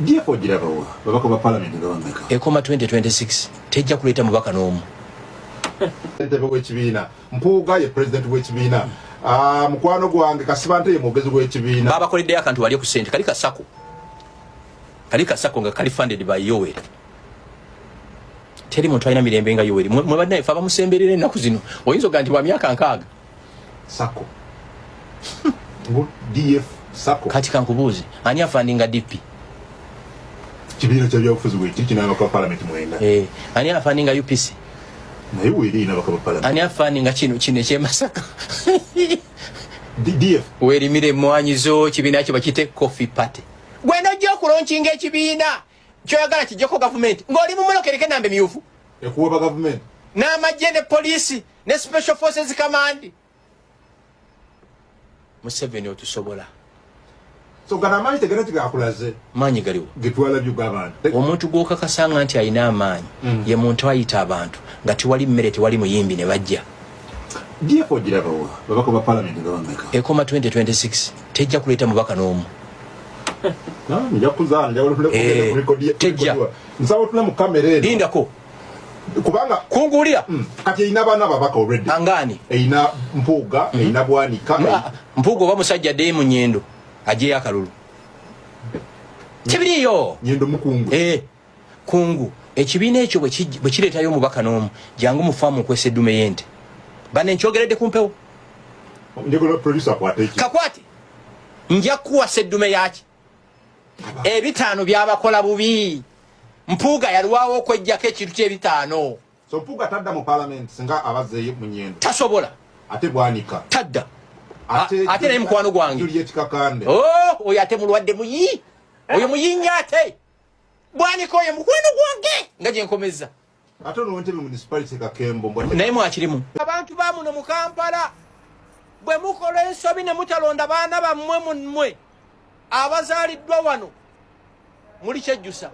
DF ogirabawa babaka ba parliament ngabameka ekoma 2026 tejja kuleta mubaka n'omu ntebe w'ekibiina Mpuuga ye president w'ekibiina mukwano gwange Kasibante ye mwogezi w'ekibiina babakoleddeyo akantu bali ku sente kali kasako nga kali funded by Yoweri teri muntu alina mirembe nga Yoweri mwe badde fa bamusemberera ennaku zino oyinza oganti wa myaka nkaaga sako DF sako kati kankubuuzi ani afandinga DP kibiina kya byabufuzi bw'ekiri kinabaka ba parliament mwenda ani afandinga UPC naye weri inabaka ba parliament ani afandinga kino ekyemasaka DF werimire mwanyizo kibiina kyo bakite coffee party gweno jjo kulonkinga ekibiina kyoyagala kijjako government ng'oli mu mulokereke nambe myufu ekuwaba government n'amagye ne police ne special forces command Museveni otusobola so gana amaanyi teganatiga akulaze maanyi galiwo getwala by'abantu omuntu gw'okakasanga nti alina amaanyi ye muntu ayita abantu nga tiwali mmere tewali muyimbi ne bajja DF ogirabawa babaka ba parliament ngabameka ekoma 2026 tejja kuleeta mubaka n'omu tejja nsaba otule mu kamera eno lindako kubanga kungulira kati eyina abaana babaka already angani eyina Mpuuga eyina Bwanika Mpuuga oba musajja ddeyi mu Nyendo ajeyo akalulu kibiriyo Nyendo mukungu kungu ekibiina ekyo bwe kireetayo omubaka n'omu jangu mufaamu okwesa eddume y'ente bane nkyogeredde ku mpewo kakwate nja kuwasa eddume yaki ebitaano byabakola bubi Mpuuga yalwawo okwejjako ekintu ky'ebitaano so Mpuuga tadda mu parliament singa abazeeyo mu Nyendo tasobola ate Bwanika tadda ate naye mukwano gwange Juliet Kakande oyo ate mulwadde muyi oyo muyinnya ate Bwanika oyo mukwano gwange nga gye nkomeza ate ono Entebbe municipality Kakembo naye mwakirimu abantu ba muno mu Kampala bwe mukola ensobi ne mutalonda baana bammwe mummwe abazaaliddwa wano muli kyejjusa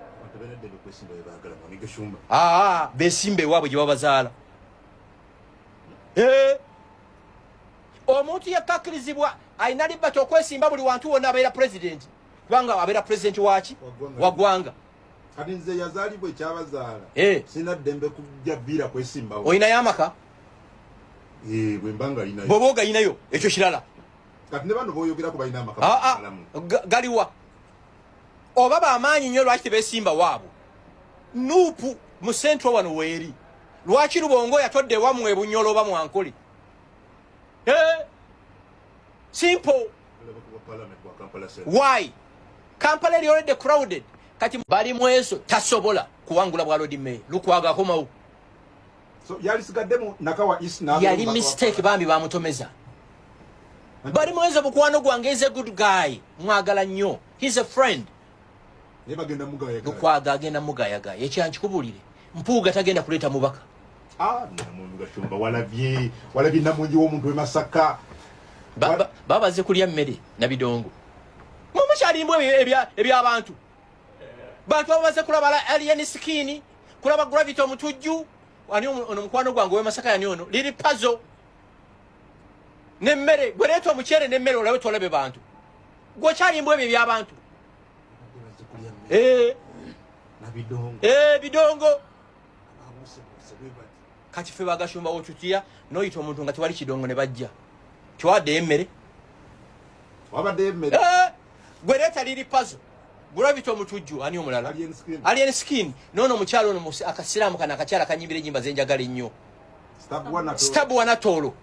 besimba ewaabwe gye babazaala omuntu yakkakkirizibwa alina libbati okwesimba buli wantu wonna abeera pulezidenti kubanga abeera pulezidenti waki wa ggwanga kati nze yazaalibwa ekyabazaala sina ddembe kujja bbiira kwesimbawo oyinayo amaka bwembanga alinayo bw'oba ogayinayo ekyo kirala kati ne bano boyogerako balina amaka galiwa oba bamaanyi nnyo lwaki tebeesimba waabwe nuupu mu sentro wano weeri lwaki Lubongo yatodde wammwe ebunyolo oba mwankole simple why Kampala eri already crowded kati bali mweso tasobola kuwangula bwa Lord Mayor Lukwago akomawo so yalisigaddemu Nakawa East yali mistake bambi bamutomeza bali mwezo bukwano gwange is a good guy mwagala nnyo he's a friend Lukwago agenda mugayagaya ekyankikubulire Mpuuga tagenda kuleeta mubaka walabye namungi w'omuntu we Masaka babaze kulya mmere na bidongo mumukyalimbwa eby'abantu bantu babaze kulaba alien skin kulaba gravity omutujju ani ono mukwano gwange we Masaka yani ono liri puzzle nemmere gwe leeta omukyere nemmere olabe tolabe bantu gwokyalimbwa ebyo eby'abantu bidongo kati ffe bagashumba wotutya noyita omuntu nga tewali kidongo ne bajja tiwaddeyo emmere gwe leeta liri puzzle gravity omutujju ani omulala alien skin nono omukyalo ono akasiraamu kana akakyala kanyimbira ennyimba zenjagala ennyo stabu wanatoolo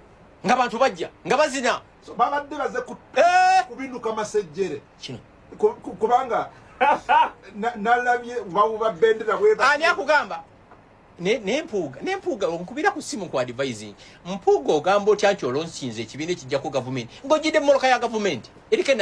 nga bantu bajja nga bazina babadde baze kubinduka masejjere kino kubanga nalabye bawuba bendera ani akugamba Nempuuga onkubira ku simu ku advising Mpuuga ogamba otya nti olonsinze ekibiina ekijjako gavumenti ng'ogidde mu moloka ya gavumenti erike